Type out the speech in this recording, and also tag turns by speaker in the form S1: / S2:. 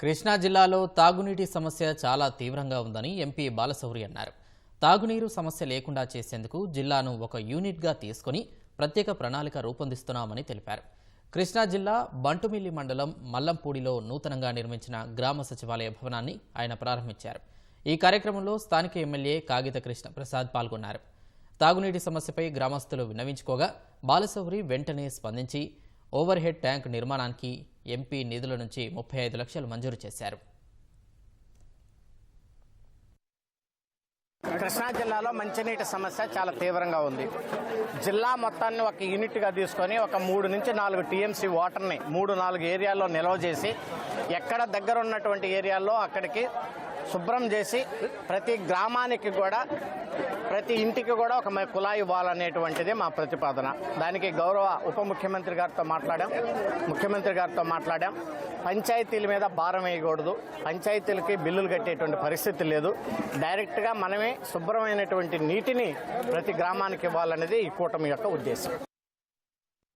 S1: కృష్ణా జిల్లాలో తాగునీటి సమస్య చాలా తీవ్రంగా ఉందని ఎంపీ బాలశౌరి అన్నారు. తాగునీరు సమస్య లేకుండా చేసేందుకు జిల్లాను ఒక యూనిట్గా తీసుకుని ప్రత్యేక ప్రణాళిక రూపొందిస్తున్నామని తెలిపారు. కృష్ణా జిల్లా బంటుమిల్లి మండలం మల్లంపూడిలో నూతనంగా నిర్మించిన గ్రామ సచివాలయ భవనాన్ని ఆయన ప్రారంభించారు. ఈ కార్యక్రమంలో స్థానిక ఎమ్మెల్యే కాగిత కృష్ణ ప్రసాద్ పాల్గొన్నారు. తాగునీటి సమస్యపై గ్రామస్తులు విన్నవించుకోగా బాలశౌరి వెంటనే స్పందించి ఓవర్ హెడ్ ట్యాంక్ నిర్మాణానికి ఎంపీ నిధుల నుంచి 35 లక్షలు మంజూరు చేశారు.
S2: కృష్ణా జిల్లాలో మంచినీటి సమస్య చాలా తీవ్రంగా ఉంది. జిల్లా మొత్తాన్ని ఒక యూనిట్గా తీసుకొని ఒక 3 నుంచి 4 టీఎంసీ వాటర్ని 3-4 ఏరియాల్లో నిల్వ చేసి ఎక్కడ దగ్గర ఉన్నటువంటి ఏరియాల్లో అక్కడికి శుభ్రం చేసి ప్రతి గ్రామానికి కూడా ప్రతి ఇంటికి కూడా ఒక కుళాయి ఇవ్వాలనేటువంటిది మా ప్రతిపాదన. దానికి గౌరవ ఉప ముఖ్యమంత్రి గారితో మాట్లాడాం, ముఖ్యమంత్రి గారితో మాట్లాడాం. పంచాయతీల మీద భారం వేయకూడదు, పంచాయతీలకి బిల్లులు కట్టేటువంటి పరిస్థితి లేదు. డైరెక్ట్గా మనమే శుభ్రమైనటువంటి నీటిని ప్రతి గ్రామానికి ఇవ్వాలనేది ఈ కూటమి యొక్క ఉద్దేశం.